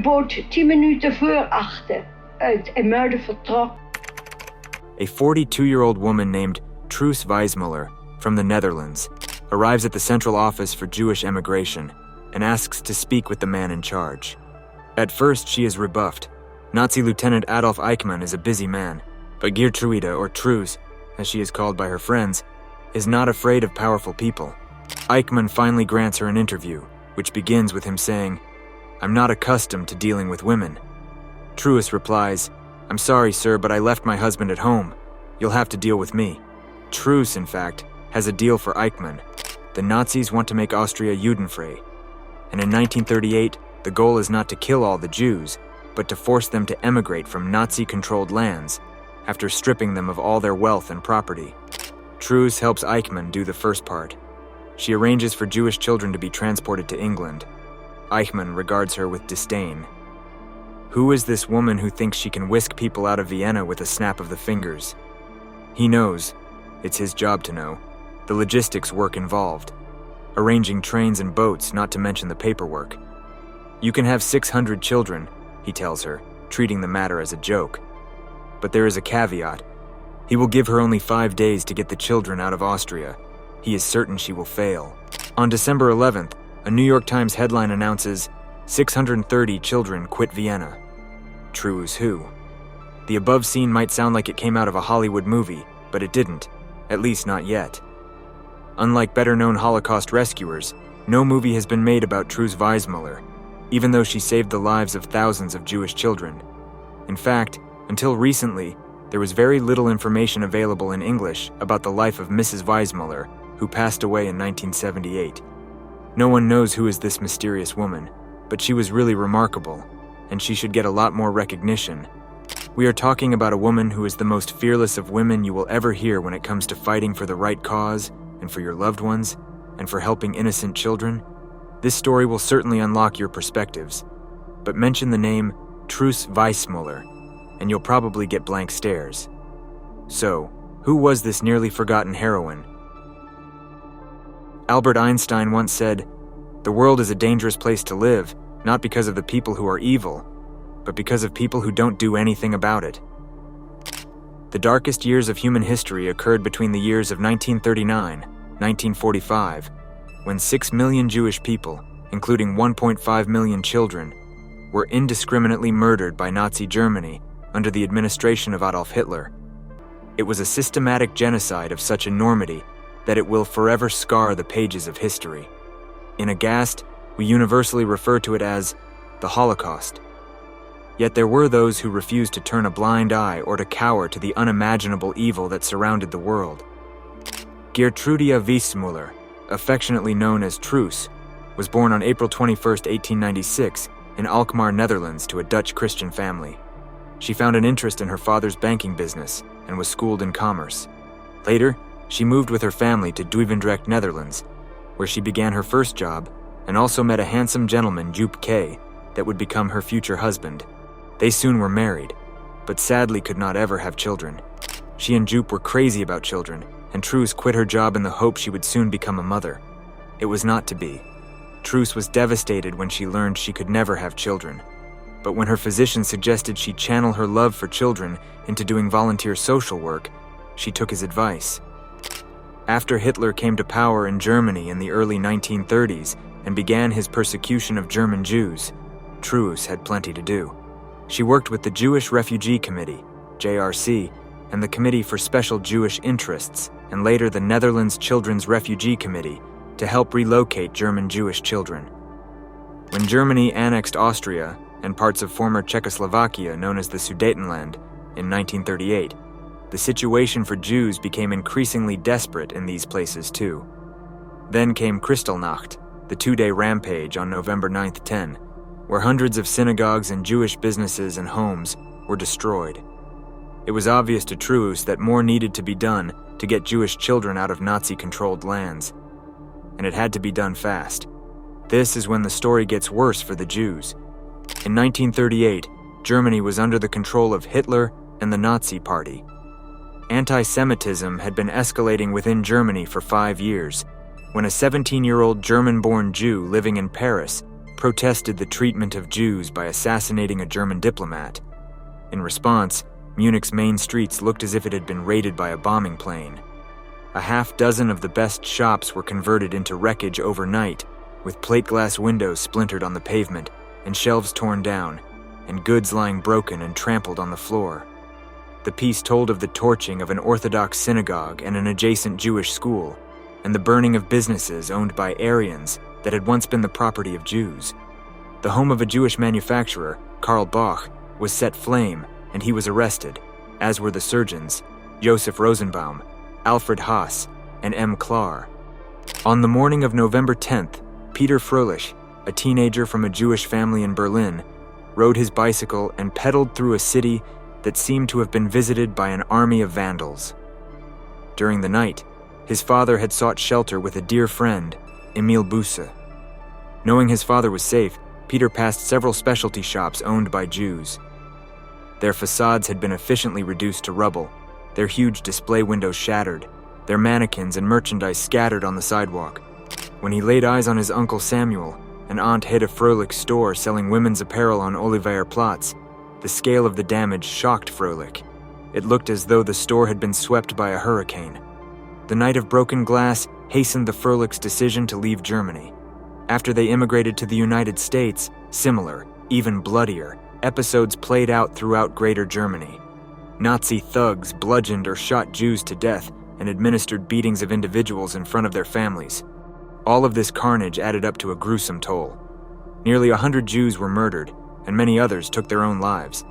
boot 10 minuten voor 8 uit IJmuiden vertrok. A 42-year-old woman named Truus Wijsmuller from the Netherlands arrives at the Central Office for Jewish Emigration and asks to speak with the man in charge. At first, she is rebuffed. Nazi Lieutenant Adolf Eichmann is a busy man, but Gertrude, or Truus, as she is called by her friends, is not afraid of powerful people. Eichmann finally grants her an interview, which begins with him saying, "I'm not accustomed to dealing with women." Truus replies, "I'm sorry, sir, but I left my husband at home. You'll have to deal with me." Truus, in fact, has a deal for Eichmann. The Nazis want to make Austria Judenfrei, and in 1938, the goal is not to kill all the Jews, but to force them to emigrate from Nazi-controlled lands after stripping them of all their wealth and property. Truus helps Eichmann do the first part. She arranges for Jewish children to be transported to England. Eichmann regards her with disdain. Who is this woman who thinks she can whisk people out of Vienna with a snap of the fingers? He knows, it's his job to know, the logistics work involved. Arranging trains and boats, not to mention the paperwork. You can have 600 children, he tells her, treating the matter as a joke. But there is a caveat. He will give her only 5 days to get the children out of Austria. He is certain she will fail. On December 11th, a New York Times headline announces, 630 children quit Vienna. Truus who? The above scene might sound like it came out of a Hollywood movie, but it didn't, at least not yet. Unlike better-known Holocaust rescuers, no movie has been made about Truus Wijsmuller, even though she saved the lives of thousands of Jewish children. In fact, until recently, there was very little information available in English about the life of Mrs. Wijsmuller, who passed away in 1978. No one knows who is this mysterious woman, but she was really remarkable, and she should get a lot more recognition. We are talking about a woman who is the most fearless of women you will ever hear when it comes to fighting for the right cause, and for your loved ones, and for helping innocent children. This story will certainly unlock your perspectives, but mention the name Truus Wijsmuller, and you'll probably get blank stares. So, who was this nearly forgotten heroine? Albert Einstein once said, "The world is a dangerous place to live, not because of the people who are evil, but because of people who don't do anything about it." The darkest years of human history occurred between the years of 1939, 1945, when 6 million Jewish people, including 1.5 million children, were indiscriminately murdered by Nazi Germany under the administration of Adolf Hitler. It was a systematic genocide of such enormity that it will forever scar the pages of history. In Aghast, we universally refer to it as the Holocaust. Yet there were those who refused to turn a blind eye or to cower to the unimaginable evil that surrounded the world. Gertrude Wijsmuller, affectionately known as Truus, was born on April 21, 1896, in Alkmaar, Netherlands, to a Dutch Christian family. She found an interest in her father's banking business and was schooled in commerce. Later, she moved with her family to Duivendrecht, Netherlands, where she began her first job and also met a handsome gentleman, Joop K., that would become her future husband. They soon were married, but sadly could not ever have children. She and Joop were crazy about children, and Truus quit her job in the hope she would soon become a mother. It was not to be. Truus was devastated when she learned she could never have children. But when her physician suggested she channel her love for children into doing volunteer social work, she took his advice. After Hitler came to power in Germany in the early 1930s and began his persecution of German Jews, Truus had plenty to do. She worked with the Jewish Refugee Committee, JRC, and the Committee for Special Jewish Interests, and later the Netherlands Children's Refugee Committee, to help relocate German Jewish children. When Germany annexed Austria and parts of former Czechoslovakia known as the Sudetenland in 1938, the situation for Jews became increasingly desperate in these places too. Then came Kristallnacht, the 2-day rampage on November 9-10, where hundreds of synagogues and Jewish businesses and homes were destroyed. It was obvious to Truus that more needed to be done to get Jewish children out of Nazi-controlled lands, and it had to be done fast. This is when the story gets worse for the Jews. In 1938, Germany was under the control of Hitler and the Nazi Party. Anti-Semitism had been escalating within Germany for 5 years, when a 17-year-old German-born Jew living in Paris protested the treatment of Jews by assassinating a German diplomat. In response, Munich's main streets looked as if it had been raided by a bombing plane. A half dozen of the best shops were converted into wreckage overnight, with plate glass windows splintered on the pavement and shelves torn down, and goods lying broken and trampled on the floor. The piece told of the torching of an Orthodox synagogue and an adjacent Jewish school, and the burning of businesses owned by Aryans that had once been the property of Jews. The home of a Jewish manufacturer, Karl Bach, was set flame, and he was arrested, as were the surgeons, Joseph Rosenbaum, Alfred Haas, and M. Klar. On the morning of November 10th, Peter Fröhlich, a teenager from a Jewish family in Berlin, rode his bicycle and pedaled through a city that seemed to have been visited by an army of vandals. During the night, his father had sought shelter with a dear friend, Emil Busse. Knowing his father was safe, Peter passed several specialty shops owned by Jews. Their facades had been efficiently reduced to rubble, their huge display windows shattered, their mannequins and merchandise scattered on the sidewalk. When he laid eyes on his uncle Samuel, an aunt head of Fröhlich's store selling women's apparel on Oliveierplatz, the scale of the damage shocked Fröhlich. It looked as though the store had been swept by a hurricane. The night of broken glass hastened the Fröhlichs' decision to leave Germany. After they immigrated to the United States, similar, even bloodier, episodes played out throughout Greater Germany. Nazi thugs bludgeoned or shot Jews to death and administered beatings of individuals in front of their families. All of this carnage added up to a gruesome toll. Nearly 100 Jews were murdered, and many others took their own lives.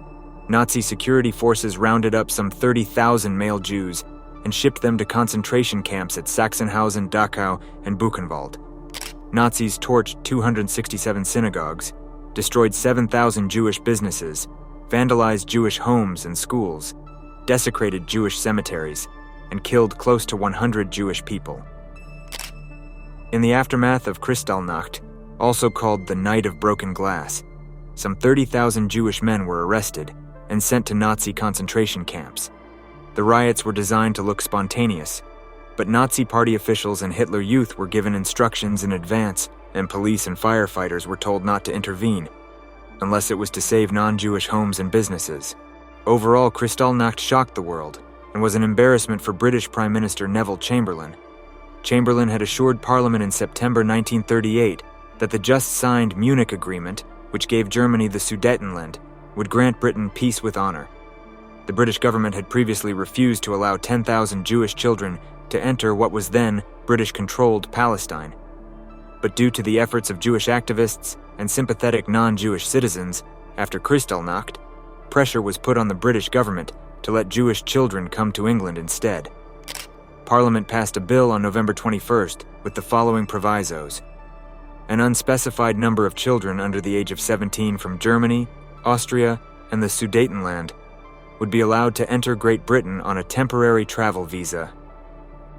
Nazi security forces rounded up some 30,000 male Jews and shipped them to concentration camps at Sachsenhausen, Dachau, and Buchenwald. Nazis torched 267 synagogues, destroyed 7,000 Jewish businesses, vandalized Jewish homes and schools, desecrated Jewish cemeteries, and killed close to 100 Jewish people. In the aftermath of Kristallnacht, also called the Night of Broken Glass, some 30,000 Jewish men were arrested and sent to Nazi concentration camps. The riots were designed to look spontaneous, but Nazi party officials and Hitler Youth were given instructions in advance, and police and firefighters were told not to intervene, unless it was to save non-Jewish homes and businesses. Overall, Kristallnacht shocked the world and was an embarrassment for British Prime Minister Neville Chamberlain. Chamberlain had assured Parliament in September 1938 that the just-signed Munich Agreement, which gave Germany the Sudetenland, would grant Britain peace with honor. The British government had previously refused to allow 10,000 Jewish children to enter what was then British-controlled Palestine. But due to the efforts of Jewish activists and sympathetic non-Jewish citizens, after Kristallnacht, pressure was put on the British government to let Jewish children come to England instead. Parliament passed a bill on November 21st with the following provisos. An unspecified number of children under the age of 17 from Germany, Austria, and the Sudetenland would be allowed to enter Great Britain on a temporary travel visa.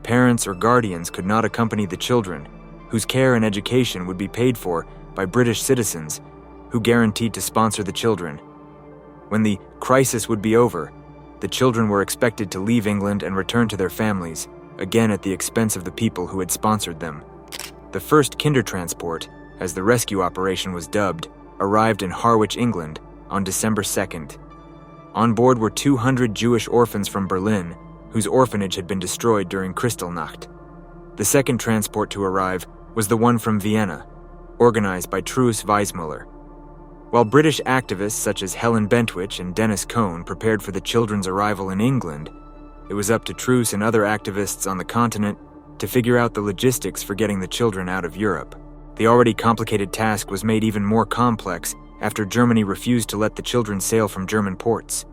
Parents or guardians could not accompany the children, whose care and education would be paid for by British citizens who guaranteed to sponsor the children. When the crisis would be over, the children were expected to leave England and return to their families, again at the expense of the people who had sponsored them. The first Kindertransport, as the rescue operation was dubbed, arrived in Harwich, England, on December 2nd. On board were 200 Jewish orphans from Berlin, whose orphanage had been destroyed during Kristallnacht. The second transport to arrive was the one from Vienna, organized by Truus Wijsmuller. While British activists such as Helen Bentwich and Dennis Cohn prepared for the children's arrival in England, it was up to Truus and other activists on the continent to figure out the logistics for getting the children out of Europe. The already complicated task was made even more complex after Germany refused to let the children sail from German ports.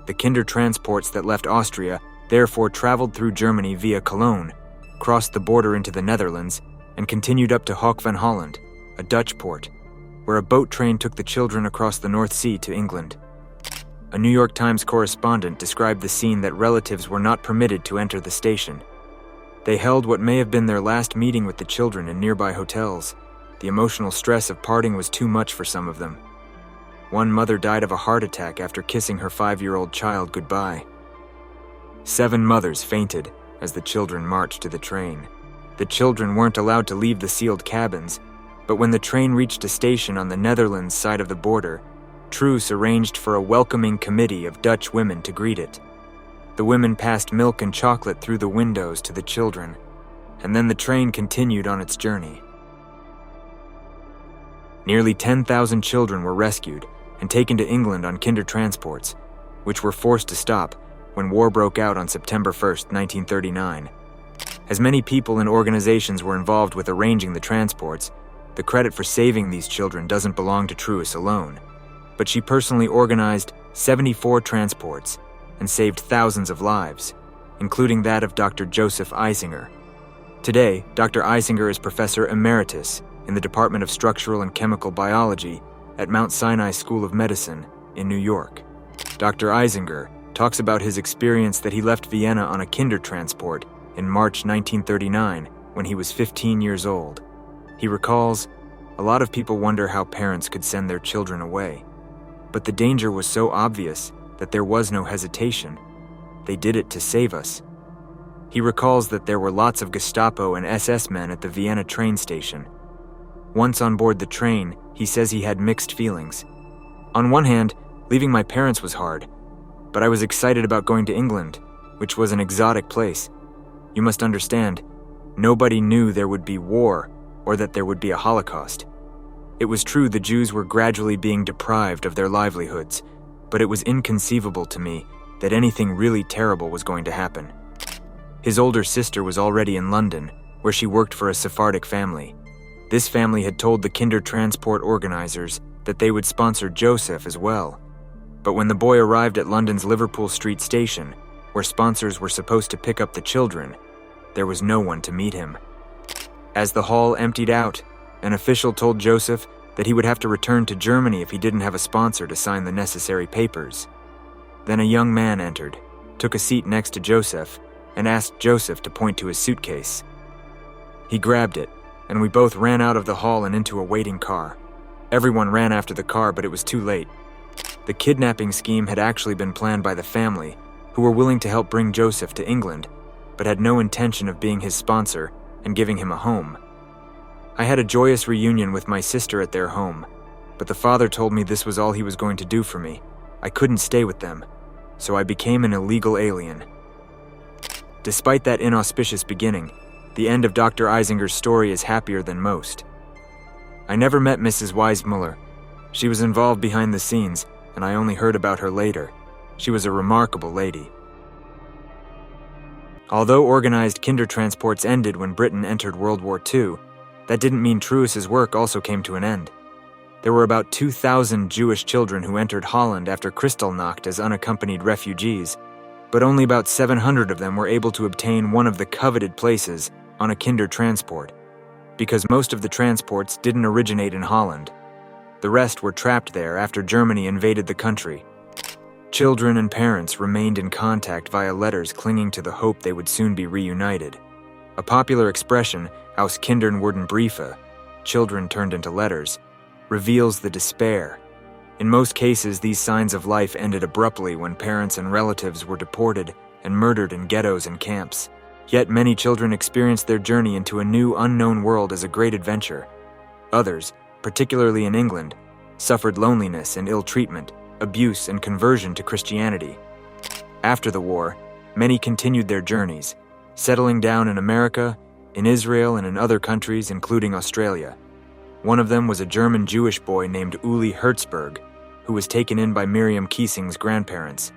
The Kindertransports that left Austria therefore traveled through Germany via Cologne, crossed the border into the Netherlands, and continued up to Hoek van Holland, a Dutch port, where a boat train took the children across the North Sea to England. A New York Times correspondent described the scene that relatives were not permitted to enter the station. They held what may have been their last meeting with the children in nearby hotels. The emotional stress of parting was too much for some of them. One mother died of a heart attack after kissing her 5-year-old child goodbye. 7 mothers fainted as the children marched to the train. The children weren't allowed to leave the sealed cabins, But when the train reached a station on the Netherlands side of the border, Truus arranged for a welcoming committee of Dutch women to greet it. The women passed milk and chocolate through the windows to the children, and then the train continued on its journey. Nearly 10,000 children were rescued and taken to England on Kindertransports, which were forced to stop when war broke out on September 1st, 1939. As many people and organizations were involved with arranging the transports, the credit for saving these children doesn't belong to Truus alone, but she personally organized 74 transports and saved thousands of lives, including that of Dr. Joseph Eisinger. Today, Dr. Eisinger is Professor Emeritus in the Department of Structural and Chemical Biology at Mount Sinai School of Medicine in New York. Dr. Eisinger talks about his experience that he left Vienna on a Kindertransport in March 1939 when he was 15 years old. He recalls, "A lot of people wonder how parents could send their children away. But the danger was so obvious that there was no hesitation. They did it to save us." He recalls that there were lots of Gestapo and SS men at the Vienna train station. Once on board the train, he says he had mixed feelings. On one hand, leaving my parents was hard, but I was excited about going to England, which was an exotic place. You must understand, nobody knew there would be war or that there would be a Holocaust. It was true the Jews were gradually being deprived of their livelihoods, but it was inconceivable to me that anything really terrible was going to happen. His older sister was already in London, where she worked for a Sephardic family. This family had told the Kindertransport organizers that they would sponsor Joseph as well. But when the boy arrived at London's Liverpool Street station, where sponsors were supposed to pick up the children, there was no one to meet him. As the hall emptied out, an official told Joseph that he would have to return to Germany if he didn't have a sponsor to sign the necessary papers. Then a young man entered, took a seat next to Joseph, and asked Joseph to point to his suitcase. He grabbed it, and we both ran out of the hall and into a waiting car. Everyone ran after the car, but it was too late. The kidnapping scheme had actually been planned by the family, who were willing to help bring Joseph to England, but had no intention of being his sponsor and giving him a home. I had a joyous reunion with my sister at their home, but the father told me this was all he was going to do for me. I couldn't stay with them, so I became an illegal alien. Despite that inauspicious beginning, the end of Dr. Eisinger's story is happier than most. I never met Mrs. Wijsmuller. She was involved behind the scenes, and I only heard about her later. She was a remarkable lady. Although organized Kindertransports ended when Britain entered World War II, that didn't mean Truus's work also came to an end. There were about 2,000 Jewish children who entered Holland after Kristallnacht as unaccompanied refugees, but only about 700 of them were able to obtain one of the coveted places on a Kindertransport, because most of the transports didn't originate in Holland. The rest were trapped there after Germany invaded the country. Children and parents remained in contact via letters, clinging to the hope they would soon be reunited. A popular expression, aus Kindern wurden Briefe, children turned into letters, reveals the despair. In most cases, these signs of life ended abruptly when parents and relatives were deported and murdered in ghettos and camps. Yet many children experienced their journey into a new, unknown world as a great adventure. Others, particularly in England, suffered loneliness and ill treatment, abuse, and conversion to Christianity. After the war, many continued their journeys, settling down in America, in Israel, and in other countries, including Australia. One of them was a German Jewish boy named Uli Hertzberg, who was taken in by Miriam Kiesing's grandparents.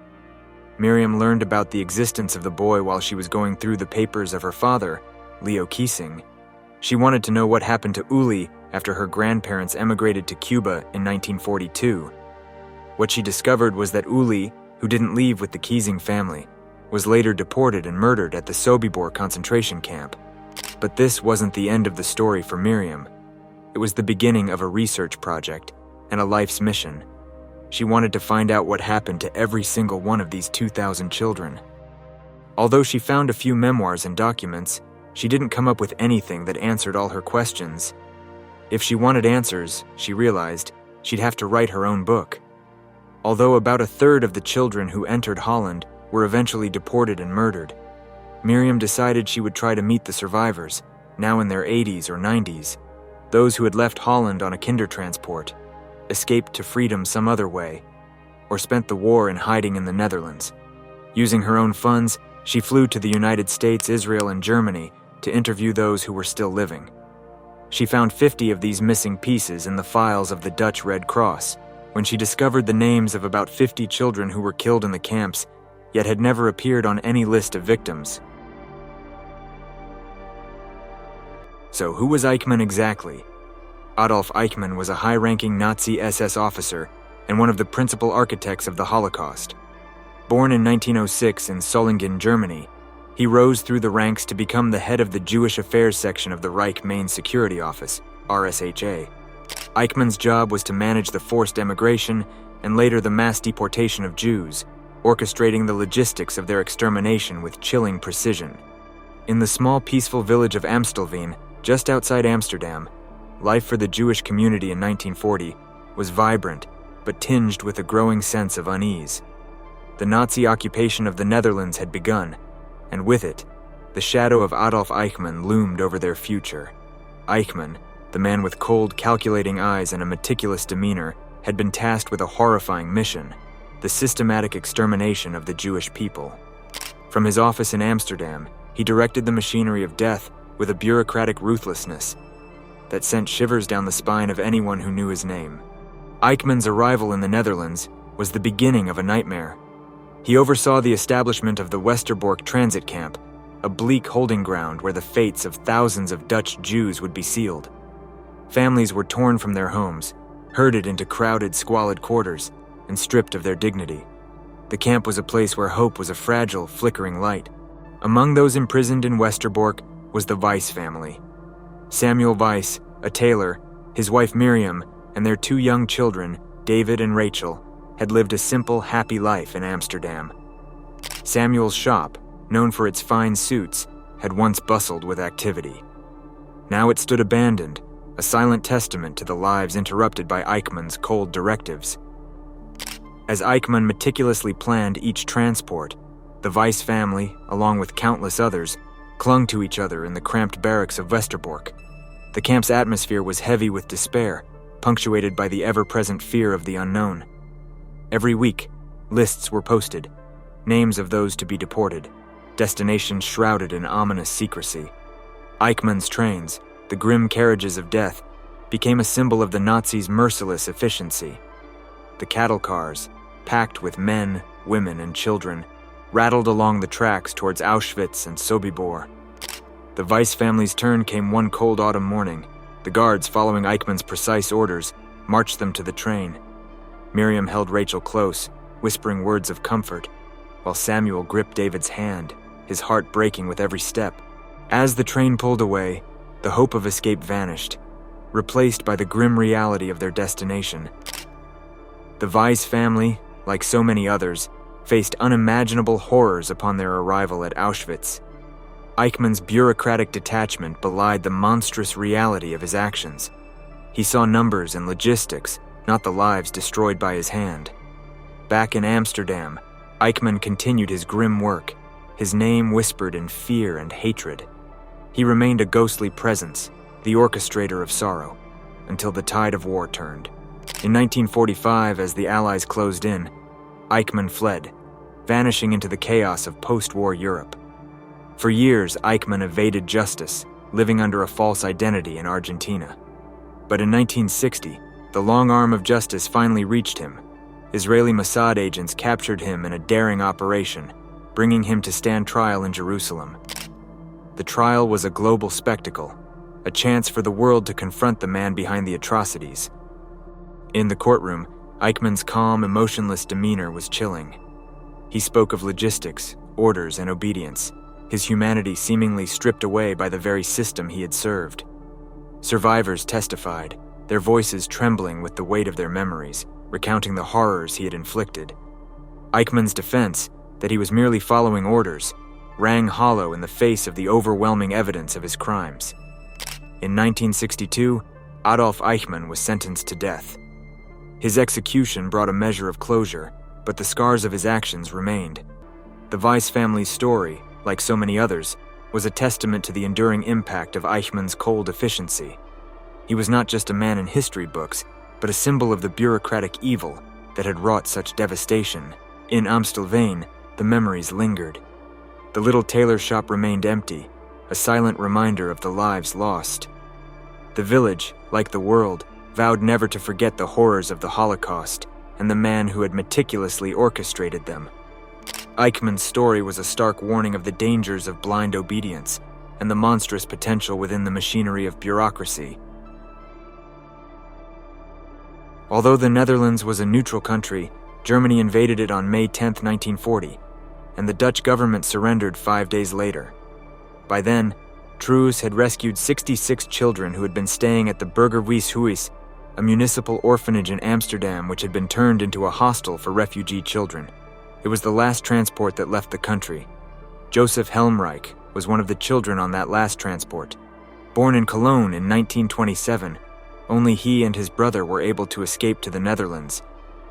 Miriam learned about the existence of the boy while she was going through the papers of her father, Leo Kiesing. She wanted to know what happened to Uli after her grandparents emigrated to Cuba in 1942. What she discovered was that Uli, who didn't leave with the Kiesing family, was later deported and murdered at the Sobibor concentration camp. But this wasn't the end of the story for Miriam. It was the beginning of a research project and a life's mission. She wanted to find out what happened to every single one of these 2,000 children. Although she found a few memoirs and documents, she didn't come up with anything that answered all her questions. If she wanted answers, she realized, she'd have to write her own book. Although about a third of the children who entered Holland were eventually deported and murdered, Miriam decided she would try to meet the survivors, now in their 80s or 90s. those who had left Holland on a Kindertransport, escaped to freedom some other way, or spent the war in hiding in the Netherlands. Using her own funds, she flew to the United States, Israel, and Germany to interview those who were still living. She found 50 of these missing pieces in the files of the Dutch Red Cross, when she discovered the names of about 50 children who were killed in the camps, yet had never appeared on any list of victims. So who was Eichmann exactly? Adolf Eichmann was a high-ranking Nazi SS officer and one of the principal architects of the Holocaust. Born in 1906 in Solingen, Germany, he rose through the ranks to become the head of the Jewish Affairs section of the Reich Main Security Office, RSHA. Eichmann's job was to manage the forced emigration and later the mass deportation of Jews, orchestrating the logistics of their extermination with chilling precision. In the small peaceful village of Amstelveen, just outside Amsterdam, life for the Jewish community in 1940 was vibrant, but tinged with a growing sense of unease. The Nazi occupation of the Netherlands had begun, and with it, the shadow of Adolf Eichmann loomed over their future. Eichmann, the man with cold, calculating eyes and a meticulous demeanor, had been tasked with a horrifying mission: the systematic extermination of the Jewish people. From his office in Amsterdam, he directed the machinery of death with a bureaucratic ruthlessness that sent shivers down the spine of anyone who knew his name. Eichmann's arrival in the Netherlands was the beginning of a nightmare. He oversaw the establishment of the Westerbork transit camp, a bleak holding ground where the fates of thousands of Dutch Jews would be sealed. Families were torn from their homes, herded into crowded, squalid quarters, and stripped of their dignity. The camp was a place where hope was a fragile, flickering light. Among those imprisoned in Westerbork was the Weiss family. Samuel Weiss, a tailor, his wife Miriam, and their 2 young children, David and Rachel, had lived a simple, happy life in Amsterdam. Samuel's shop, known for its fine suits, had once bustled with activity. Now it stood abandoned, a silent testament to the lives interrupted by Eichmann's cold directives. As Eichmann meticulously planned each transport, the Weiss family, along with countless others, clung to each other in the cramped barracks of Westerbork. The camp's atmosphere was heavy with despair, punctuated by the ever-present fear of the unknown. Every week, lists were posted, names of those to be deported, destinations shrouded in ominous secrecy. Eichmann's trains, the grim carriages of death, became a symbol of the Nazis' merciless efficiency. The cattle cars, packed with men, women, and children, rattled along the tracks towards Auschwitz and Sobibor. The Weiss family's turn came one cold autumn morning. The guards, following Eichmann's precise orders, marched them to the train. Miriam held Rachel close, whispering words of comfort, while Samuel gripped David's hand, his heart breaking with every step. As the train pulled away, the hope of escape vanished, replaced by the grim reality of their destination. The Weiss family, like so many others, faced unimaginable horrors upon their arrival at Auschwitz. Eichmann's bureaucratic detachment belied the monstrous reality of his actions. He saw numbers and logistics, not the lives destroyed by his hand. Back in Amsterdam, Eichmann continued his grim work, his name whispered in fear and hatred. He remained a ghostly presence, the orchestrator of sorrow, until the tide of war turned. In 1945, as the Allies closed in, Eichmann fled, vanishing into the chaos of post-war Europe. For years, Eichmann evaded justice, living under a false identity in Argentina. But in 1960, the long arm of justice finally reached him. Israeli Mossad agents captured him in a daring operation, bringing him to stand trial in Jerusalem. The trial was a global spectacle, a chance for the world to confront the man behind the atrocities. In the courtroom, Eichmann's calm, emotionless demeanor was chilling. He spoke of logistics, orders, and obedience, his humanity seemingly stripped away by the very system he had served. Survivors testified, their voices trembling with the weight of their memories, recounting the horrors he had inflicted. Eichmann's defense, that he was merely following orders, rang hollow in the face of the overwhelming evidence of his crimes. In 1962, Adolf Eichmann was sentenced to death. His execution brought a measure of closure, but the scars of his actions remained. The Weiss family's story, like so many others, was a testament to the enduring impact of Eichmann's cold efficiency. He was not just a man in history books, but a symbol of the bureaucratic evil that had wrought such devastation. In Amstelveen, the memories lingered. The little tailor shop remained empty, a silent reminder of the lives lost. The village, like the world, vowed never to forget the horrors of the Holocaust and the man who had meticulously orchestrated them. Eichmann's story was a stark warning of the dangers of blind obedience and the monstrous potential within the machinery of bureaucracy. Although the Netherlands was a neutral country, Germany invaded it on May 10, 1940, and the Dutch government surrendered 5 days later. By then, Truus had rescued 66 children who had been staying at the Burgerweeshuis, a municipal orphanage in Amsterdam which had been turned into a hostel for refugee children. It was the last transport that left the country. Joseph Helmreich was one of the children on that last transport. Born in Cologne in 1927, only he and his brother were able to escape to the Netherlands,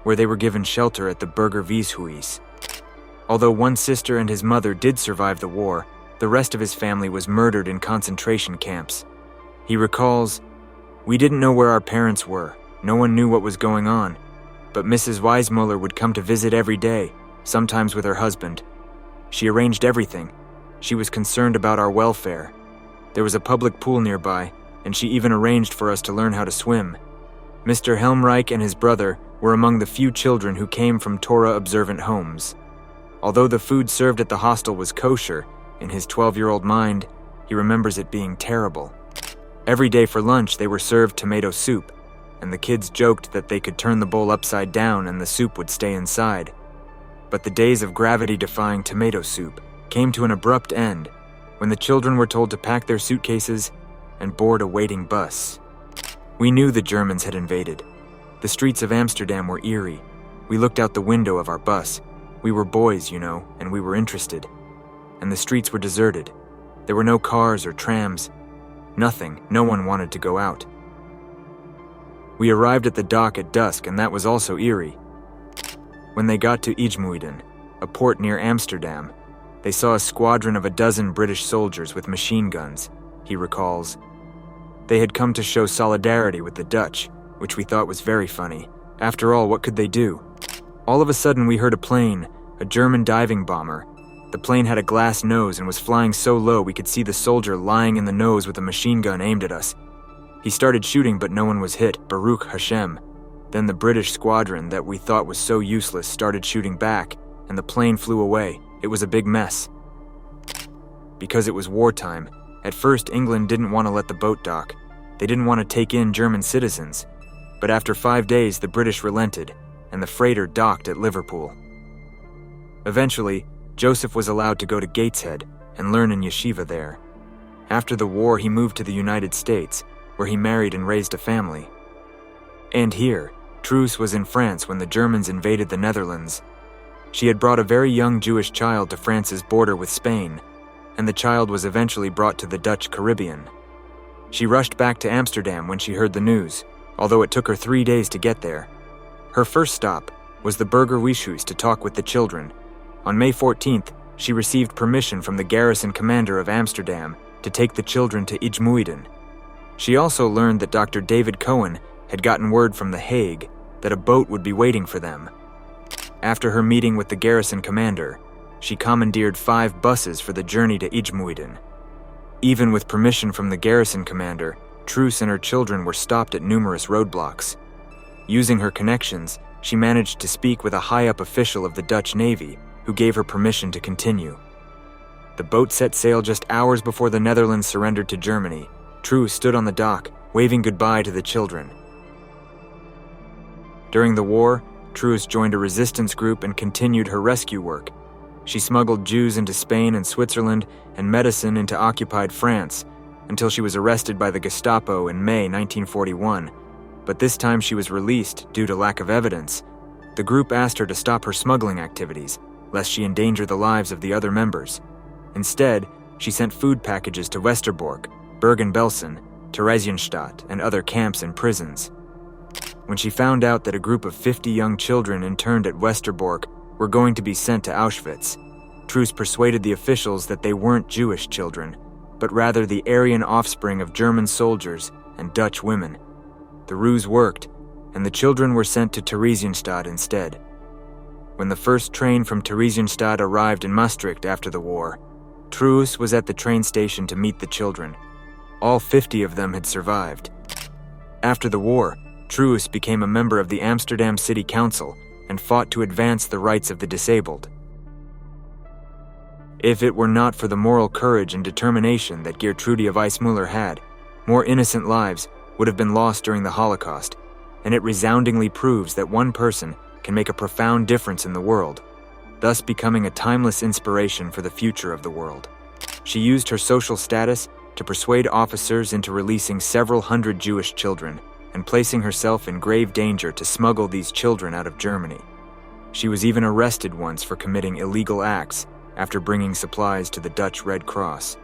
where they were given shelter at the Burgerweeshuis. Although one sister and his mother did survive the war, the rest of his family was murdered in concentration camps. He recalls, "We didn't know where our parents were. No one knew what was going on. But Mrs. Wijsmuller would come to visit every day, sometimes with her husband. She arranged everything. She was concerned about our welfare. There was a public pool nearby, and she even arranged for us to learn how to swim." Mr. Helmreich and his brother were among the few children who came from Torah-observant homes. Although the food served at the hostel was kosher, in his 12-year-old mind, he remembers it being terrible. Every day for lunch they were served tomato soup, and the kids joked that they could turn the bowl upside down and the soup would stay inside. But the days of gravity-defying tomato soup came to an abrupt end when the children were told to pack their suitcases and board a waiting bus. We knew the Germans had invaded. The streets of Amsterdam were eerie. We looked out the window of our bus. We were boys, you know, and we were interested. And the streets were deserted. There were no cars or trams. Nothing. No one wanted to go out. We arrived at the dock at dusk, and that was also eerie. When they got to IJmuiden, a port near Amsterdam, they saw a squadron of 12 British soldiers with machine guns, he recalls. They had come to show solidarity with the Dutch, which we thought was very funny. After all, what could they do? All of a sudden we heard a plane, a German diving bomber. The plane had a glass nose and was flying so low we could see the soldier lying in the nose with a machine gun aimed at us. He started shooting, but no one was hit, Baruch Hashem. Then the British squadron that we thought was so useless started shooting back, and the plane flew away. It was a big mess. Because it was wartime, at first England didn't want to let the boat dock. They didn't want to take in German citizens. But after 5 days, the British relented, and the freighter docked at Liverpool. Eventually, Joseph was allowed to go to Gateshead and learn in yeshiva there. After the war, he moved to the United States, where he married and raised a family. And here, Truus was in France when the Germans invaded the Netherlands. She had brought a very young Jewish child to France's border with Spain, and the child was eventually brought to the Dutch Caribbean. She rushed back to Amsterdam when she heard the news, although it took her 3 days to get there. Her first stop was the Burgerweeshuis to talk with the children. On May 14th, she received permission from the garrison commander of Amsterdam to take the children to IJmuiden. She also learned that Dr. David Cohen had gotten word from The Hague that a boat would be waiting for them. After her meeting with the garrison commander, she commandeered 5 buses for the journey to IJmuiden. Even with permission from the garrison commander, Truus and her children were stopped at numerous roadblocks. Using her connections, she managed to speak with a high-up official of the Dutch Navy who gave her permission to continue. The boat set sail just hours before the Netherlands surrendered to Germany. Truus stood on the dock, waving goodbye to the children. During the war, Truus joined a resistance group and continued her rescue work. She smuggled Jews into Spain and Switzerland and medicine into occupied France until she was arrested by the Gestapo in May 1941. But this time she was released due to lack of evidence. The group asked her to stop her smuggling activities, lest she endanger the lives of the other members. Instead, she sent food packages to Westerbork, Bergen-Belsen, Theresienstadt, and other camps and prisons. When she found out that a group of 50 young children interned at Westerbork were going to be sent to Auschwitz, Truus persuaded the officials that they weren't Jewish children, but rather the Aryan offspring of German soldiers and Dutch women. The ruse worked, and the children were sent to Theresienstadt instead. When the first train from Theresienstadt arrived in Maastricht after the war, Truus was at the train station to meet the children. All 50 of them had survived. After the war, Truus became a member of the Amsterdam City Council and fought to advance the rights of the disabled. If it were not for the moral courage and determination that Truus Wijsmuller had, more innocent lives would have been lost during the Holocaust, and it resoundingly proves that one person can make a profound difference in the world, thus becoming a timeless inspiration for the future of the world. She used her social status to persuade officers into releasing several hundred Jewish children and placing herself in grave danger to smuggle these children out of Germany. She was even arrested once for committing illegal acts after bringing supplies to the Dutch Red Cross.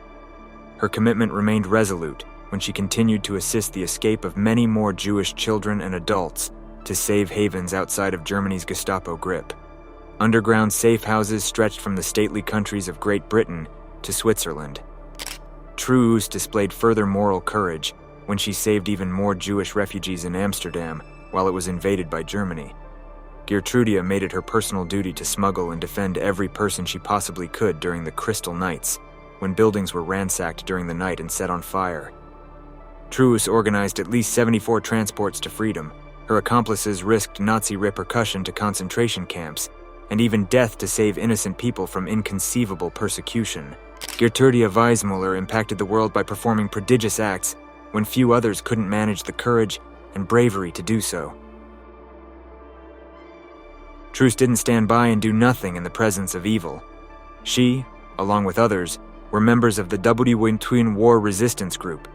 Her commitment remained resolute when she continued to assist the escape of many more Jewish children and adults to safe havens outside of Germany's Gestapo grip. Underground safe houses stretched from the stately countries of Great Britain to Switzerland. Truus displayed further moral courage when she saved even more Jewish refugees in Amsterdam while it was invaded by Germany. Truus made it her personal duty to smuggle and defend every person she possibly could during the Crystal Nights, when buildings were ransacked during the night and set on fire. Truus organized at least 74 transports to freedom. Her accomplices risked Nazi repercussion to concentration camps, and even death to save innocent people from inconceivable persecution. Truus Wijsmuller impacted the world by performing prodigious acts when few others couldn't manage the courage and bravery to do so. Truus didn't stand by and do nothing in the presence of evil. She, along with others, were members of the WWII War Resistance Group.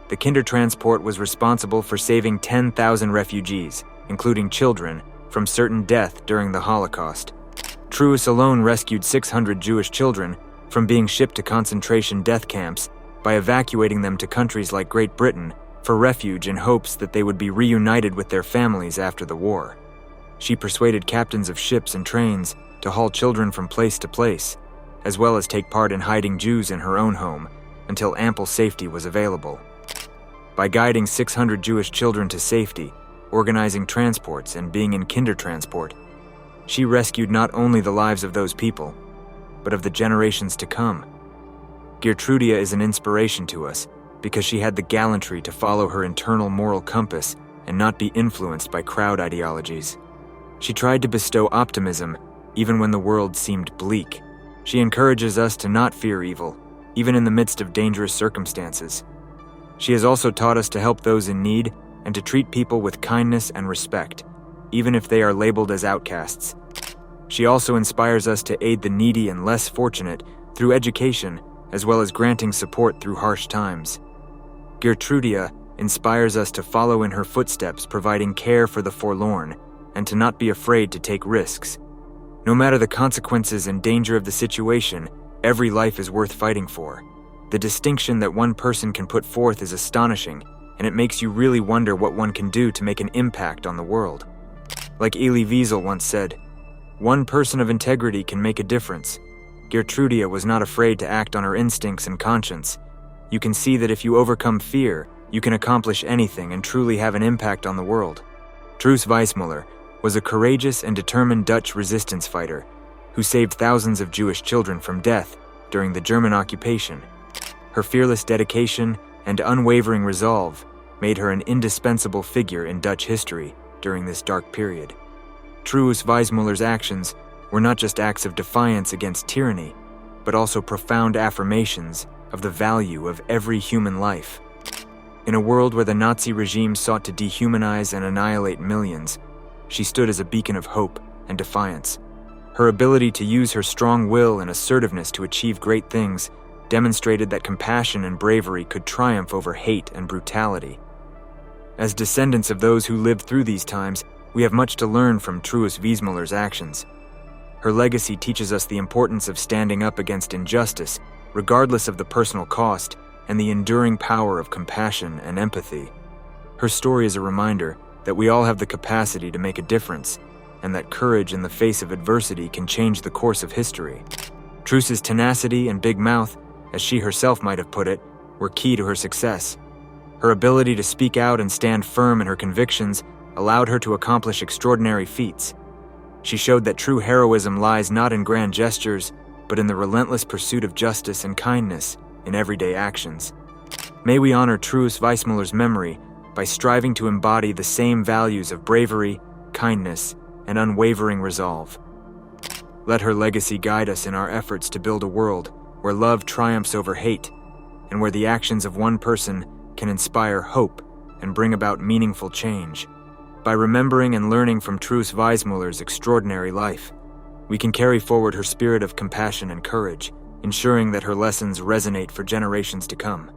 The Kindertransport was responsible for saving 10,000 refugees, including children, from certain death during the Holocaust. Truus alone rescued 600 Jewish children from being shipped to concentration death camps by evacuating them to countries like Great Britain for refuge in hopes that they would be reunited with their families after the war. She persuaded captains of ships and trains to haul children from place to place, as well as take part in hiding Jews in her own home until ample safety was available. By guiding 600 Jewish children to safety, organizing transports, and being in Kindertransport, she rescued not only the lives of those people, but of the generations to come. Truus is an inspiration to us because she had the gallantry to follow her internal moral compass and not be influenced by crowd ideologies. She tried to bestow optimism even when the world seemed bleak. She encourages us to not fear evil, even in the midst of dangerous circumstances. She has also taught us to help those in need and to treat people with kindness and respect, even if they are labeled as outcasts. She also inspires us to aid the needy and less fortunate through education, as well as granting support through harsh times. Truus inspires us to follow in her footsteps, providing care for the forlorn, and to not be afraid to take risks. No matter the consequences and danger of the situation, every life is worth fighting for. The distinction that one person can put forth is astonishing, and it makes you really wonder what one can do to make an impact on the world. Like Elie Wiesel once said, "One person of integrity can make a difference." Truus was not afraid to act on her instincts and conscience. You can see that if you overcome fear, you can accomplish anything and truly have an impact on the world. Truus Wijsmuller was a courageous and determined Dutch resistance fighter who saved thousands of Jewish children from death during the German occupation. Her fearless dedication and unwavering resolve made her an indispensable figure in Dutch history during this dark period. Truus Wijsmuller's actions were not just acts of defiance against tyranny, but also profound affirmations of the value of every human life. In a world where the Nazi regime sought to dehumanize and annihilate millions, she stood as a beacon of hope and defiance. Her ability to use her strong will and assertiveness to achieve great things demonstrated that compassion and bravery could triumph over hate and brutality. As descendants of those who lived through these times, we have much to learn from Truus Wijsmuller's actions. Her legacy teaches us the importance of standing up against injustice, regardless of the personal cost, and the enduring power of compassion and empathy. Her story is a reminder that we all have the capacity to make a difference, and that courage in the face of adversity can change the course of history. Truus's tenacity and big mouth, as she herself might have put it, were key to her success. Her ability to speak out and stand firm in her convictions allowed her to accomplish extraordinary feats. She showed that true heroism lies not in grand gestures, but in the relentless pursuit of justice and kindness in everyday actions. May we honor Truus Wijsmuller's memory by striving to embody the same values of bravery, kindness, and unwavering resolve. Let her legacy guide us in our efforts to build a world where love triumphs over hate, and where the actions of one person can inspire hope and bring about meaningful change. By remembering and learning from Truus Wijsmuller's extraordinary life, we can carry forward her spirit of compassion and courage, ensuring that her lessons resonate for generations to come.